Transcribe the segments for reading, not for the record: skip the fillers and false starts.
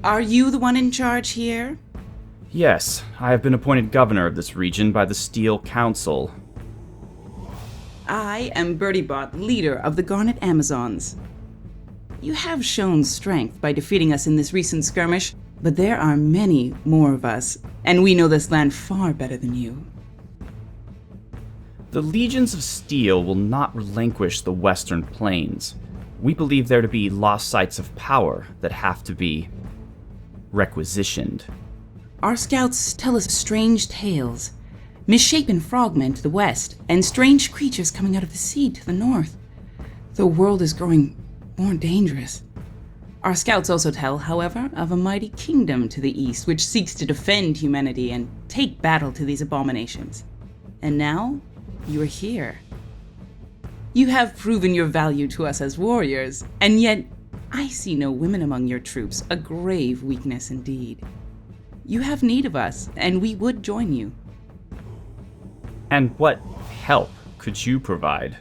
Are you the one in charge here? Yes, I have been appointed governor of this region by the Steel Council. I am BirdyBot, leader of the Garnet Amazons. You have shown strength by defeating us in this recent skirmish, but there are many more of us, and we know this land far better than you. The Legions of Steel will not relinquish the Western Plains. We believe there to be lost sites of power that have to be requisitioned. Our scouts tell us strange tales. Misshapen frogmen to the west, and strange creatures coming out of the sea to the north. The world is growing more dangerous. Our scouts also tell, however, of a mighty kingdom to the east which seeks to defend humanity and take battle to these abominations. And now, you are here. You have proven your value to us as warriors, and yet I see no women among your troops, a grave weakness indeed. You have need of us, and we would join you. And what help could you provide?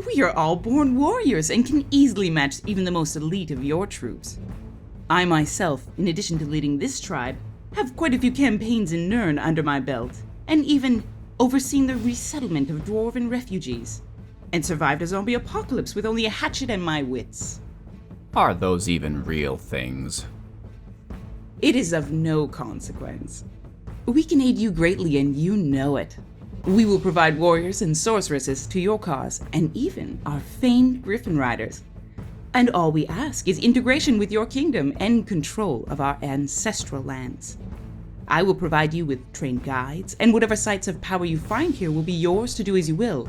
We are all born warriors and can easily match even the most elite of your troops. I myself, in addition to leading this tribe, have quite a few campaigns in Nirn under my belt, and even overseen the resettlement of dwarven refugees, and survived a zombie apocalypse with only a hatchet and my wits. Are those even real things? It is of no consequence. We can aid you greatly, and you know it. We will provide warriors and sorceresses to your cause, and even our famed Griffin Riders. And all we ask is integration with your kingdom and control of our ancestral lands. I will provide you with trained guides, and whatever sites of power you find here will be yours to do as you will,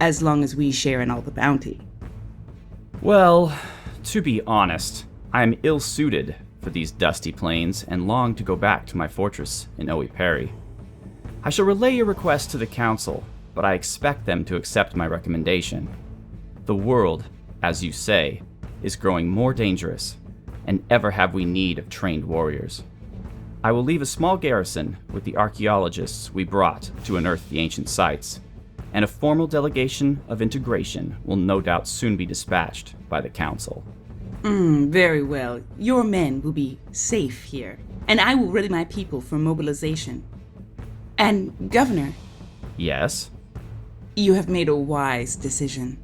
as long as we share in all the bounty. Well, to be honest, I am ill-suited for these dusty plains and long to go back to my fortress in Oe-Perry. I shall relay your request to the council, but I expect them to accept my recommendation. The world, as you say, is growing more dangerous, and ever have we need of trained warriors. I will leave a small garrison with the archaeologists we brought to unearth the ancient sites, and a formal delegation of integration will no doubt soon be dispatched by the council. Very well. Your men will be safe here, and I will ready my people for mobilization. And, Governor, Yes? you have made a wise decision.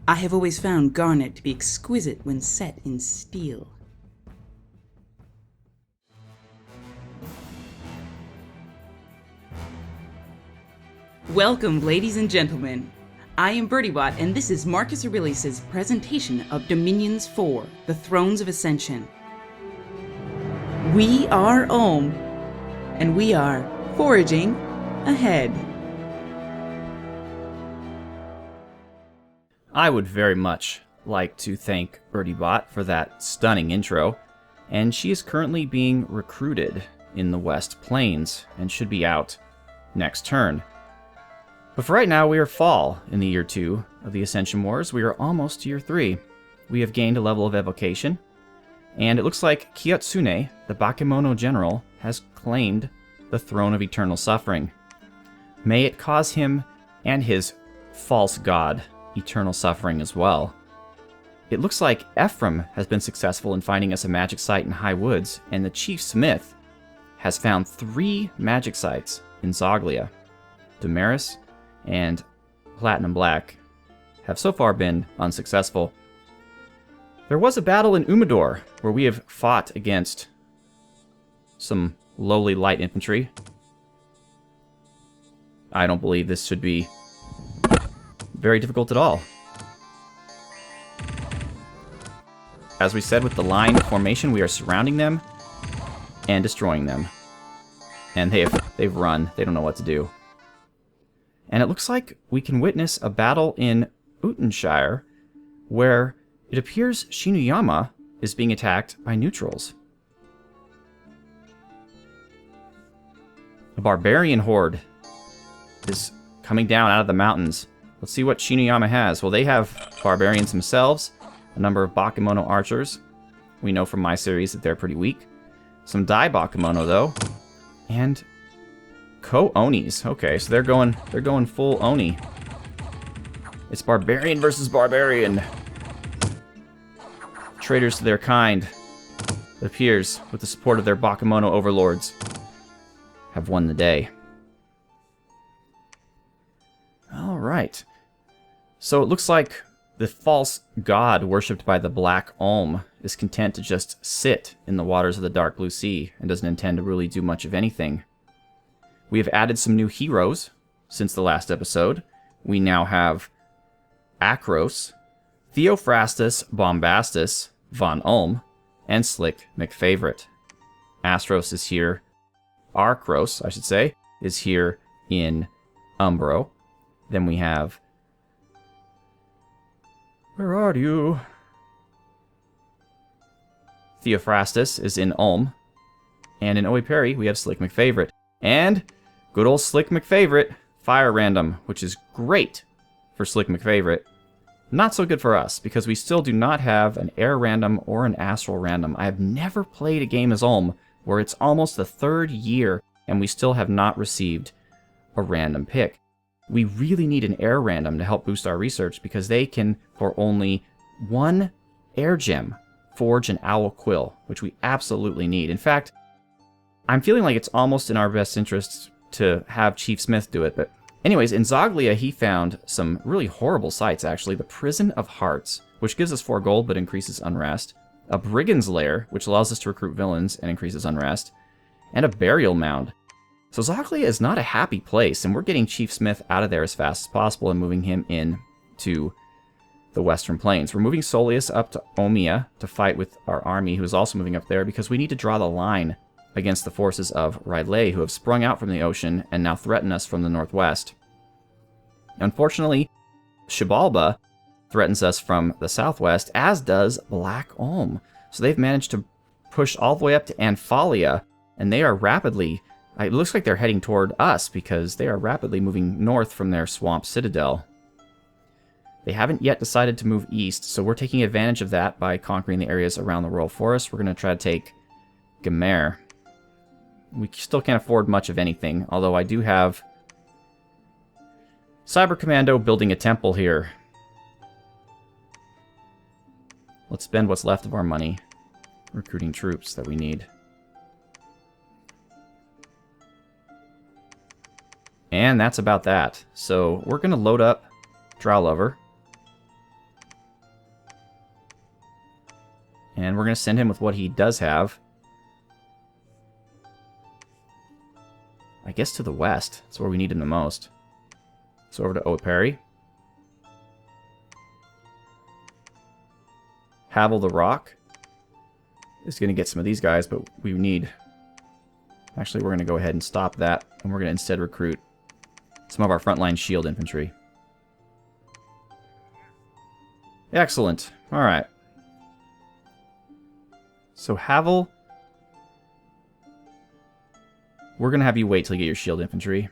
I have always found garnet to be exquisite when set in steel. Welcome, ladies and gentlemen. I am BirdyBot, and this is Marcus Aurelius' presentation of Dominions 4, the Thrones of Ascension. We are Ohm, and we are foraging ahead. I would very much like to thank BirdyBot for that stunning intro, and she is currently being recruited in the West Plains and should be out next turn. But for right now, we are fall in the year 2 of the Ascension Wars. We are almost to year 3. We have gained a level of evocation, and it looks like Kiyotsune, the Bakemono general, has claimed the throne of eternal suffering. May it cause him and his false god eternal suffering as well. It looks like Ephraim has been successful in finding us a magic site in High Woods, and the Chief Smith has found 3 magic sites in Zoglia. Damaris and Platinum Black have so far been unsuccessful. There was a battle in Umador where we have fought against some lowly light infantry. I don't believe this should be very difficult at all. As we said with the line formation, we are surrounding them and destroying them. And they've run. They don't know what to do. And it looks like we can witness a battle in Utenshire where it appears Shinuyama is being attacked by neutrals. A barbarian horde is coming down out of the mountains. Let's see what Shinuyama has. Well, they have barbarians themselves, a number of Bakemono archers. We know from my series that they're pretty weak. Some Dai Bakemono, though. And Ko-Onis. Okay, so they're going full Oni. It's barbarian versus barbarian. Traitors to their kind. it appears, with the support of their Bakemono overlords, have won the day. Alright. So it looks like the false god worshipped by the Black Olm is content to just sit in the waters of the Dark Blue Sea and doesn't intend to really do much of anything. We have added some new heroes since the last episode. We now have Akros, Theophrastus Bombastus von Ulm, and Slick McFavorite. Astros is here. Arkros, I should say, is here in Umbro. Then we have... Where are you? Theophrastus is in Ulm. And in Oiperi, we have Slick McFavorite. And good old Slick McFavorite, Fire Random, which is great for Slick McFavorite. Not so good for us, because we still do not have an Air Random or an Astral Random. I have never played a game as Ulm where it's almost the 3rd year and we still have not received a random pick. We really need an Air Random to help boost our research, because they can, for only 1 Air Gem, forge an Owl Quill, which we absolutely need. In fact, I'm feeling like it's almost in our best interest to have Chief Smith do it. But anyways, in Zoglia, he found some really horrible sights, actually. The Prison of Hearts, which gives us 4 gold but increases unrest. A Brigand's Lair, which allows us to recruit villains and increases unrest. And a Burial Mound. So Zoglia is not a happy place, and we're getting Chief Smith out of there as fast as possible and moving him in to the Western Plains. We're moving Solius up to Omia to fight with our army, who is also moving up there, because we need to draw the line against the forces of Rylay, who have sprung out from the ocean and now threaten us from the northwest. Unfortunately, Xibalba threatens us from the southwest, as does Black Ulm. So they've managed to push all the way up to Anphalia, and they are rapidly... It looks like they're heading toward us, because they are rapidly moving north from their swamp citadel. They haven't yet decided to move east, so we're taking advantage of that by conquering the areas around the Royal Forest. We're going to try to take Gemer. We still can't afford much of anything, although I do have Cyber Commando building a temple here. Let's spend what's left of our money recruiting troops that we need. And that's about that. So we're going to load up Drowlover. And we're going to send him with what he does have. I guess to the west. That's where we need him the most. So over to Oiperi. Havel the Rock is going to get some of these guys, but we need... Actually, we're going to go ahead and stop that, and we're going to instead recruit some of our frontline shield infantry. Excellent. Alright. So Havel, we're going to have you wait till you get your shield infantry.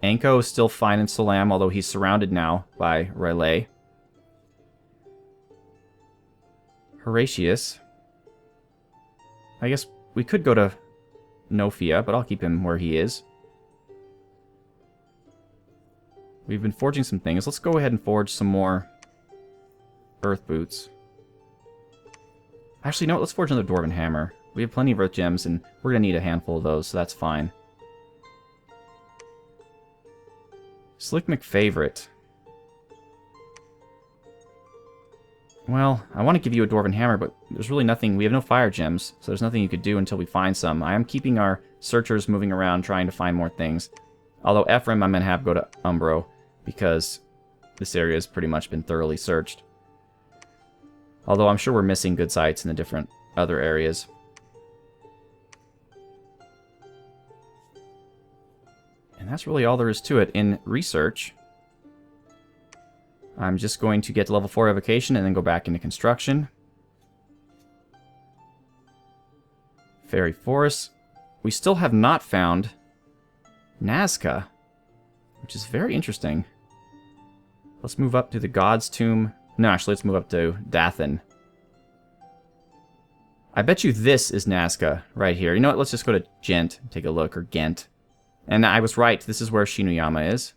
Anko is still fine in Salam, although he's surrounded now by Rylay. Horatius. I guess we could go to Nofia, but I'll keep him where he is. We've been forging some things. Let's go ahead and forge some more earth boots. Actually, no, let's forge another Dwarven Hammer. We have plenty of earth gems, and we're going to need a handful of those, so that's fine. Slick McFavorite. Well, I want to give you a Dwarven Hammer, but there's really nothing... We have no fire gems, so there's nothing you could do until we find some. I am keeping our searchers moving around, trying to find more things. Although Ephraim, I'm going to have go to Umbro, because this area has pretty much been thoroughly searched. Although I'm sure we're missing good sites in the different other areas. And that's really all there is to it. In research, I'm just going to get to level 4 evocation and then go back into construction. Fairy Forest. We still have not found Nazca, which is very interesting. Let's move up to the God's Tomb. No, actually, let's move up to Dathan. I bet you this is Nazca right here. You know what? Let's just go to Gent and take a look, or Ghent. And I was right. This is where Shinuyama is.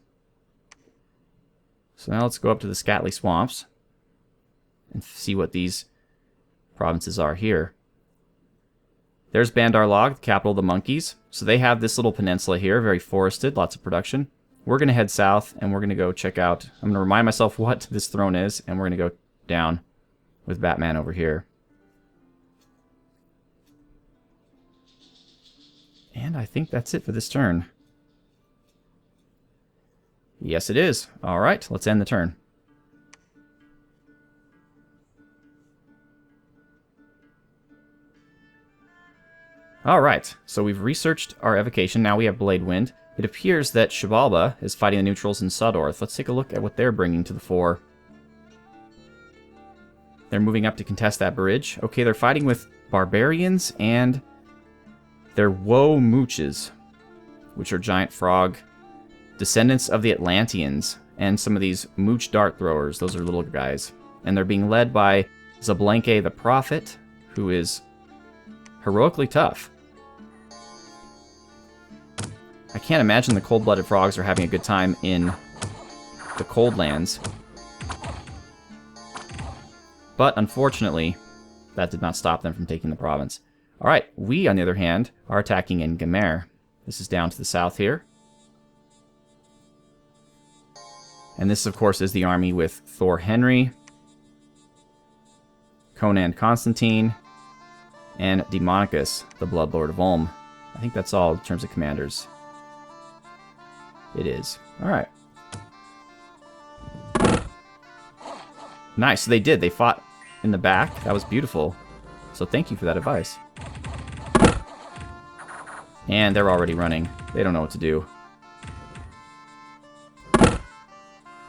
So now let's go up to the Scatly Swamps and see what these provinces are here. There's Bandar Log, the capital of the monkeys. So they have this little peninsula here, very forested, lots of production. We're going to head south, and we're going to go check out... I'm going to remind myself what this throne is, and we're going to go down with Batman over here. And I think that's it for this turn. Yes, it is. All right, let's end the turn. All right, so we've researched our evocation. Now we have Bladewind. It appears that Xibalba is fighting the neutrals in Sudorth. Let's take a look at what they're bringing to the fore. They're moving up to contest that bridge. Okay, they're fighting with barbarians and they're Woe Mooches, which are giant frog descendants of the Atlanteans, and some of these Mooch dart throwers. Those are little guys. And they're being led by Zablenke the Prophet, who is heroically tough. I can't imagine the cold-blooded frogs are having a good time in the cold lands. But unfortunately, that did not stop them from taking the province. Alright, we, on the other hand, are attacking in Gamer. This is down to the south here. And this, of course, is the army with Thor Henry, Conan Constantine, and Demonicus, the Bloodlord of Ulm. I think that's all in terms of commanders. It is. Alright. Nice, so they did. They fought in the back. That was beautiful. So thank you for that advice. And they're already running. They don't know what to do.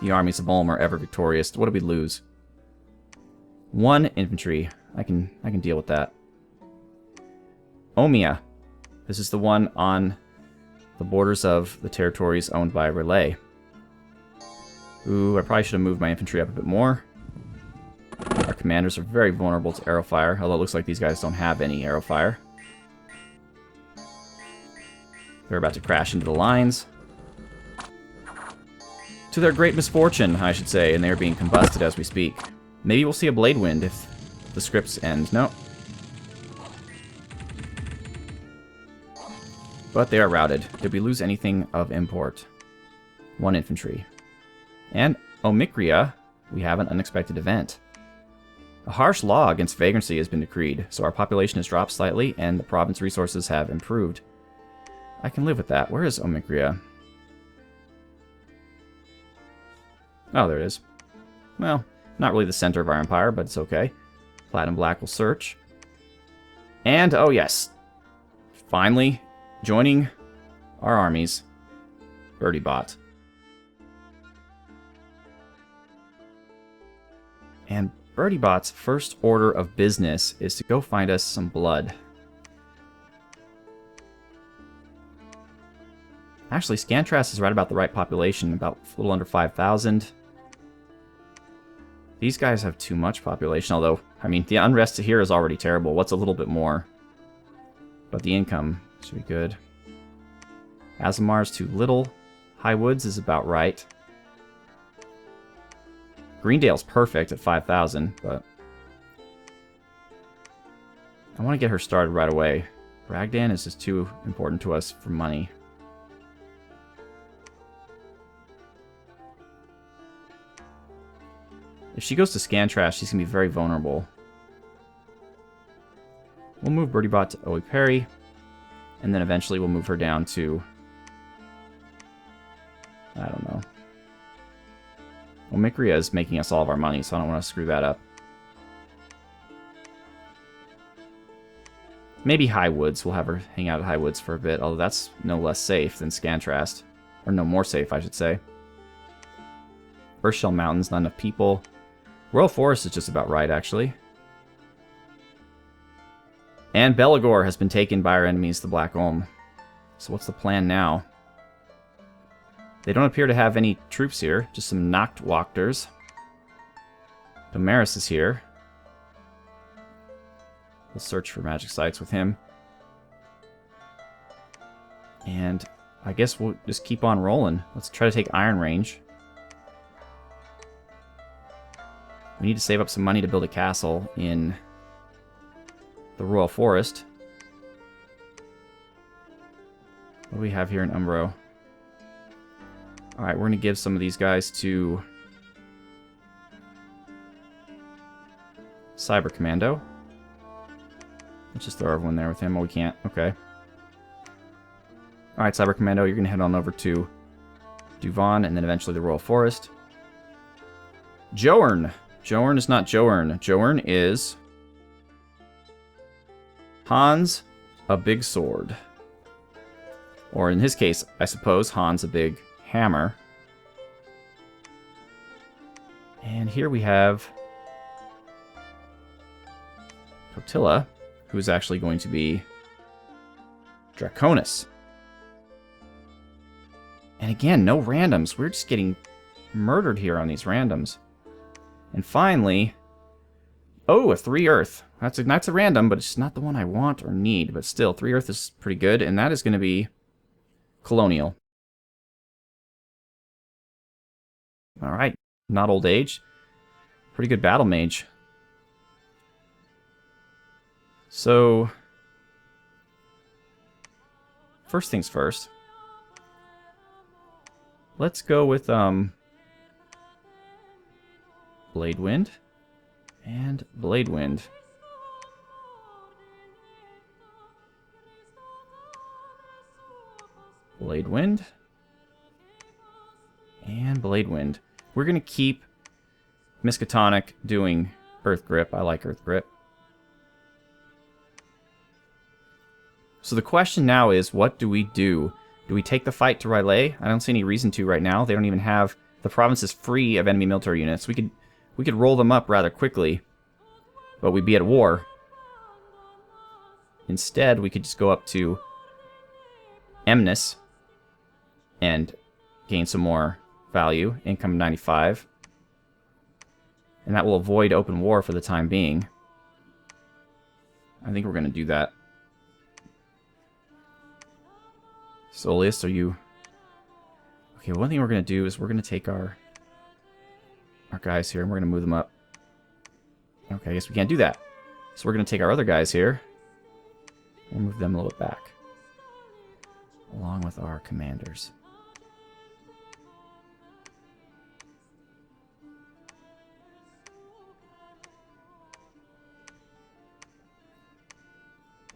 The armies of Ulm are ever victorious. What did we lose? 1 infantry. I can deal with that. Omia. This is the one on the borders of the territories owned by Relay. Ooh, I probably should have moved my infantry up a bit more. Our commanders are very vulnerable to arrow fire, although it looks like these guys don't have any arrow fire. They're about to crash into the lines. To their great misfortune, I should say, and they are being combusted as we speak. Maybe we'll see a Bladewind if the scripts end. No. But they are routed. Did we lose anything of import? 1 infantry. And, McCrea, we have an unexpected event. A harsh law against vagrancy has been decreed, so our population has dropped slightly, and the province resources have improved. I can live with that. Where is McCrea? Oh, there it is. Well, not really the center of our empire, but it's okay. Platinum Black will search. And, oh yes, finally, joining our armies, BirdyBot. And BirdyBot's first order of business is to go find us some blood. Actually, Scantras is right about the right population, about a little under 5,000. These guys have too much population, although, I mean, the unrest here is already terrible. What's a little bit more? But the income should be good. Azamar's too little. Highwoods is about right. Greendale's perfect at 5,000, but I want to get her started right away. Ragdan is just too important to us for money. If she goes to Scantras, she's going to be very vulnerable. We'll move BirdyBot to Oiperi, and then eventually we'll move her down to... I don't know. Well, McCrea is making us all of our money, so I don't want to screw that up. Maybe Highwoods. We'll have her hang out at Highwoods for a bit, although that's no less safe than Scantras. Or no more safe, I should say. Earthshell Mountains, not enough people. Royal Forest is just about right, actually. And Belagor has been taken by our enemies, the Black Ulm. So what's the plan now? They don't appear to have any troops here, just some Nachtwachters. Domaris is here. We'll search for magic sites with him. And I guess we'll just keep on rolling. Let's try to take Iron Range. We need to save up some money to build a castle in the Royal Forest. What do we have here in Umbro? Alright, we're going to give some of these guys to Cyber Commando. Let's just throw everyone there with him. Oh, we can't. Okay. Alright, Cyber Commando, you're going to head on over to Duvon and then eventually the Royal Forest. Joern. Joern is not Joern. Joern is Hans a Big Sword. Or in his case, I suppose, Hans a Big Hammer. And here we have Totila, who's actually going to be Draconis. And again, no randoms. We're just getting murdered here on these randoms. And finally, oh, a 3 Earth. That's a random, but it's not the one I want or need. But still, 3 Earth is pretty good, and that is going to be Colonial. Alright, not Old Age. Pretty good Battle Mage. So, first things first. Let's go with Bladewind and Bladewind. Bladewind and Bladewind. We're going to keep Miskatonic doing Earth Grip. I like Earth Grip. So the question now is, what do we do? Do we take the fight to R'lyeh? I don't see any reason to right now. They don't even have... The province is free of enemy military units. We could roll them up rather quickly, but we'd be at war. Instead, we could just go up to Emnus and gain some more value. Income 95. And that will avoid open war for the time being. I think we're going to do that. Soleus, are you... Okay, one thing we're going to do is we're going to take our guys here and we're going to move them up. Okay, I guess we can't do that. So we're going to take our other guys here and move them a little bit back, along with our commanders.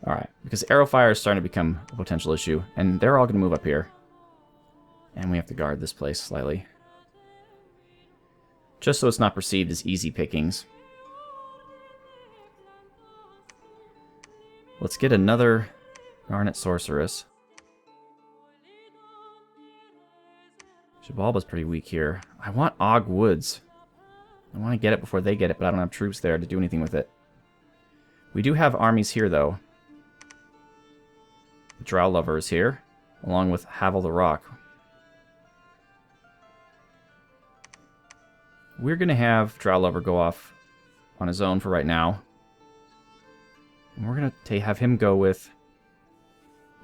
Alright, because arrow fire is starting to become a potential issue, and they're all going to move up here. And we have to guard this place slightly. Just so it's not perceived as easy pickings. Let's get another Garnet Sorceress. Shabalba's pretty weak here. I want Og Woods. I want to get it before they get it, but I don't have troops there to do anything with it. We do have armies here, though. Drow Lover is here, along with Havel the Rock. We're going to have Drow Lover go off on his own for right now. And we're going to have him go with,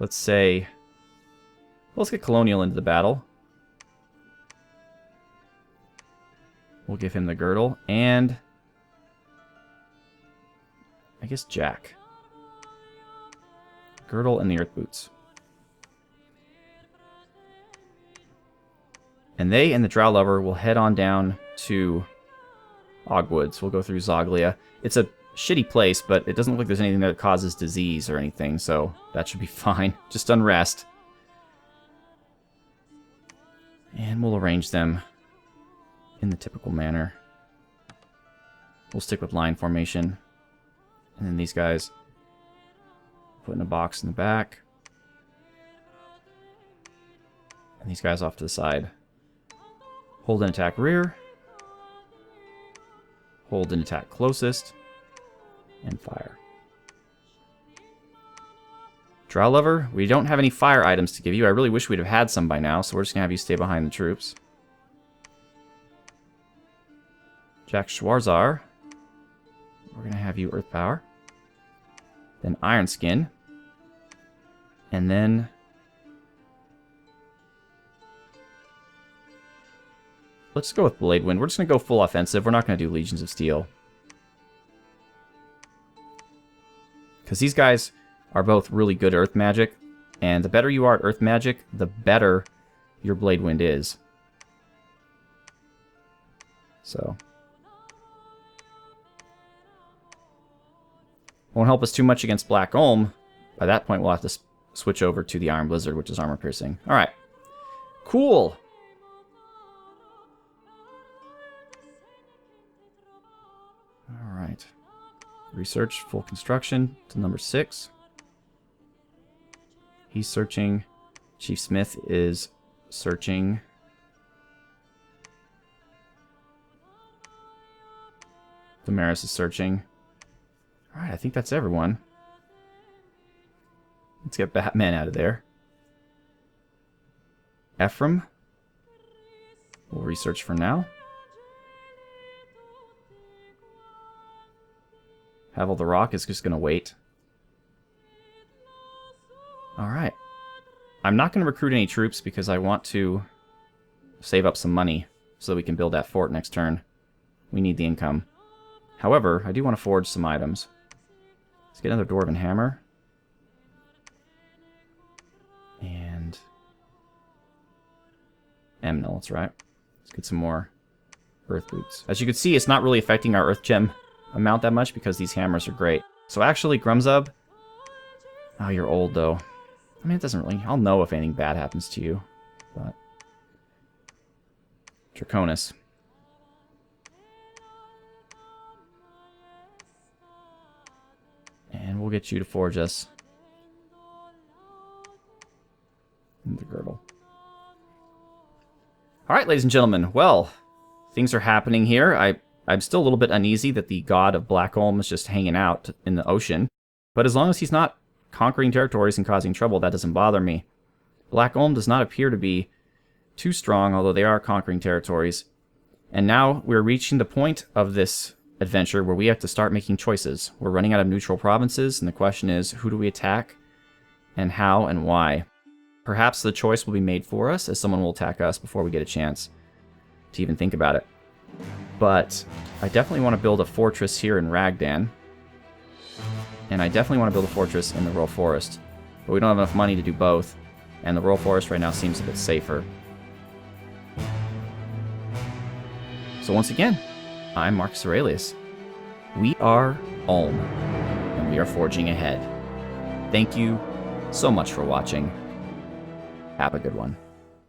let's say, well, let's get Colonial into the battle. We'll give him the girdle, and I guess Jack. Girdle and the Earth Boots. And they and the Drow Lover will head on down to Ogwoods. We'll go through Zoglia. It's a shitty place, but it doesn't look like there's anything that causes disease or anything, so that should be fine. Just unrest. And we'll arrange them in the typical manner. We'll stick with line formation. And then these guys put in a box in the back. And these guys off to the side. Hold and attack rear. Hold and attack closest. And fire. Drow Lover, we don't have any fire items to give you. I really wish we'd have had some by now, so we're just going to have you stay behind the troops. Jack Schwarzar, we're going to have you Earth Power. Then Iron Skin. And then let's go with Bladewind. We're just going to go full offensive. We're not going to do Legions of Steel. Because these guys are both really good Earth magic. And the better you are at earth magic, the better your Bladewind is. So. Won't help us too much against Black Olm. By that point, we'll have to switch over to the Iron Blizzard, which is armor piercing. Alright. Cool! Alright. Research full construction to number 6. He's searching. Chief Smith is searching. Damaris is searching. Alright, I think that's everyone. Let's get Batman out of there. Ephraim. We'll research for now. Havel the Rock is just going to wait. Alright. I'm not going to recruit any troops because I want to save up some money so that we can build that fort next turn. We need the income. However, I do want to forge some items. Let's get another Dwarven Hammer. And Emnil, that's right. Let's get some more Earth Boots. As you can see, it's not really affecting our Earth Gem amount that much because these hammers are great. So actually, Grumzub... Oh, you're old, though. I mean, it doesn't really... I'll know if anything bad happens to you. But... Draconis. And we'll get you to forge us the girdle. Alright, ladies and gentlemen. Well, things are happening here. I'm still a little bit uneasy that the god of Black Olm is just hanging out in the ocean. But as long as he's not conquering territories and causing trouble, that doesn't bother me. Black Olm does not appear to be too strong, although they are conquering territories. And now we're reaching the point of this adventure where we have to start making choices. We're running out of neutral provinces, and the question is, who do we attack, and how, and why? Perhaps the choice will be made for us, as someone will attack us before we get a chance to even think about it. But I definitely want to build a fortress here in Ragdan, and I definitely want to build a fortress in the Royal Forest. But we don't have enough money to do both, and the Royal Forest right now seems a bit safer. So once again, I'm Marcus Aurelius. We are Ulm, and we are forging ahead. Thank you so much for watching. Have a good one.